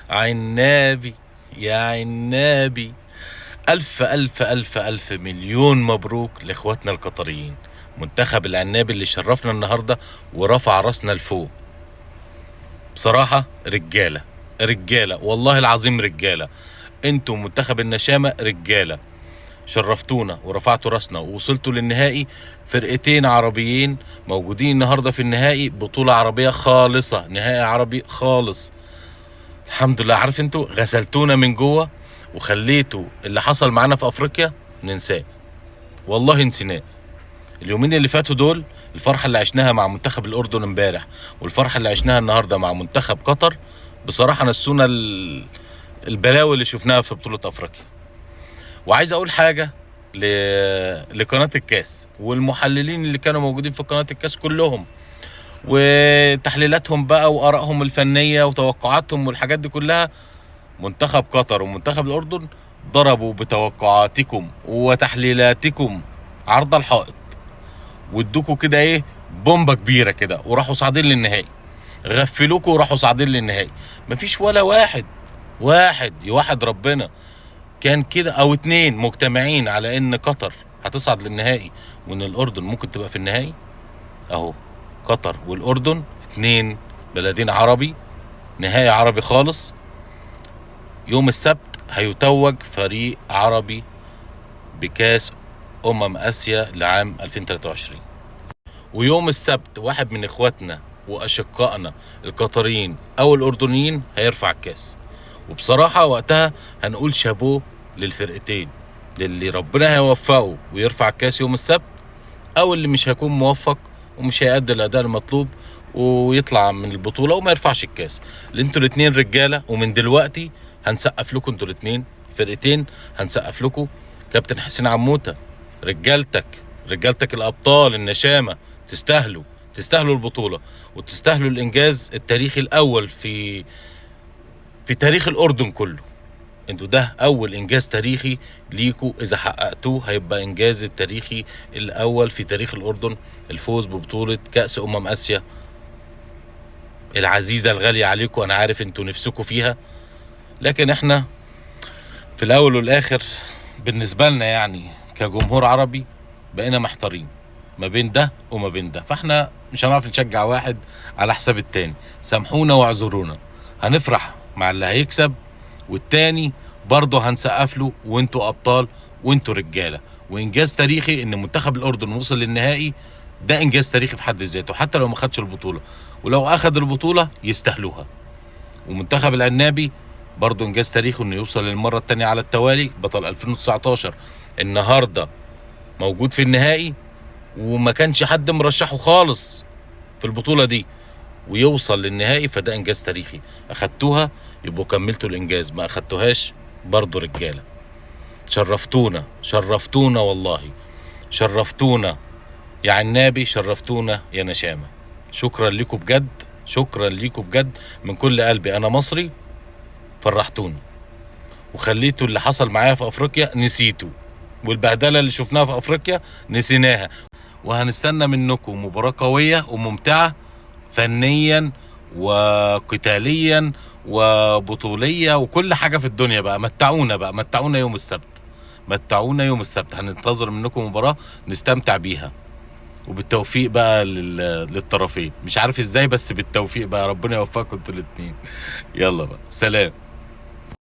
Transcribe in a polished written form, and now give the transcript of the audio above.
عنابي يا عنابي. ألف ألف ألف ألف مليون مبروك لإخواتنا القطريين. منتخب العنابي اللي شرفنا النهاردة ورفع راسنا لفوق. بصراحة رجالة، رجالة والله العظيم رجالة. انتوا منتخب النشامة رجالة، شرفتونا ورفعتوا راسنا ووصلتوا للنهائي. فرقتين عربيين موجودين النهارده في النهائي، بطولة عربية خالصة، نهائي عربي خالص. الحمد لله. عارف انتوا غسلتونا من جوه وخليتوا اللي حصل معانا في افريقيا ننساه. والله نسيناه. اليومين اللي فاتوا دول، الفرحة اللي عشناها مع منتخب الأردن امبارح والفرحة اللي عشناها النهاردة مع منتخب قطر، بصراحة نسونا البلاوي اللي شفناها في بطولة أفريقيا. وعايز أقول حاجة لقناة الكاس والمحللين اللي كانوا موجودين في قناة الكاس كلهم، وتحليلاتهم بقى وآرائهم الفنية وتوقعاتهم والحاجات دي كلها. منتخب قطر ومنتخب الأردن ضربوا بتوقعاتكم وتحليلاتكم عرض الحائط، وادوكوا كده ايه، بومبه كبيره كده، وراحوا صاعدين للنهائي. غفلوكوا وراحوا صاعدين للنهائي. مفيش ولا واحد يوحد ربنا كان كده او اتنين مجتمعين على ان قطر هتصعد للنهائي وان الاردن ممكن تبقى في النهائي. اهو قطر والاردن اتنين بلدين عربي، نهائي عربي خالص. يوم السبت هيتوج فريق عربي بكاس اسيا لعام 2023. ويوم السبت واحد من اخواتنا واشقائنا القطريين او الاردنيين هيرفع الكاس. وبصراحة وقتها هنقول شابوه للفرقتين، للي ربنا هيوفقه ويرفع الكاس يوم السبت، او اللي مش هيكون موفق ومش هيأدي الاداء المطلوب ويطلع من البطولة وما يرفعش الكاس. اللي انتوا الاتنين رجالة، ومن دلوقتي هنسقف لكم انتوا الاتنين فرقتين، هنسقف لكم. كابتن حسين عموتة، رجالتك الابطال النشامة، تستاهلوا البطولة وتستاهلوا الانجاز التاريخي الاول في تاريخ الاردن كله. انتوا ده اول انجاز تاريخي ليكوا، اذا حققتوه هيبقى انجاز التاريخي الاول في تاريخ الاردن، الفوز ببطولة كأس اسيا العزيزة الغالية عليكم. انا عارف انتوا نفسكوا فيها، لكن احنا في الاول والاخر بالنسبة لنا يعني كجمهور عربي بقينا محتارين ما بين ده وما بين ده، فاحنا مش هنعرف نشجع واحد على حساب التاني. سامحونا واعذرونا، هنفرح مع اللي هيكسب، والتاني برضه هنسقف له، وانتوا ابطال وانتوا رجاله. وانجاز تاريخي ان منتخب الاردن وصل للنهائي، ده انجاز تاريخي في حد ذاته حتى لو ما خدش البطوله، ولو اخد البطوله يستاهلوها. ومنتخب العنابي برضه انجاز تاريخي انه يوصل للمره الثانيه على التوالي، بطل 2019 النهارده موجود في النهائي، وما كانش حد مرشحه خالص في البطولة دي ويوصل للنهائي، فده انجاز تاريخي. اخدتوها يبقوا كملتوا الانجاز، ما اخدتوهاش برضو رجالة. شرفتونا والله، شرفتونا يا عنابي، شرفتونا يا نشامة. شكرا لكم بجد، شكرا لكم بجد من كل قلبي. انا مصري، فرحتوني وخليتوا اللي حصل معايا في افريقيا نسيتوا، والبهدلة اللي شفناها في افريقيا نسيناها. وهنستنى منكم مباراة قوية وممتعة فنيا وقتاليا وبطولية وكل حاجة في الدنيا. بقى متعونا يوم السبت، هننتظر منكم مباراة نستمتع بيها، وبالتوفيق بقى للطرفين. مش عارف ازاي بس بالتوفيق بقى، ربنا يوفقكم انتوا الاتنين. يلا بقى، سلام.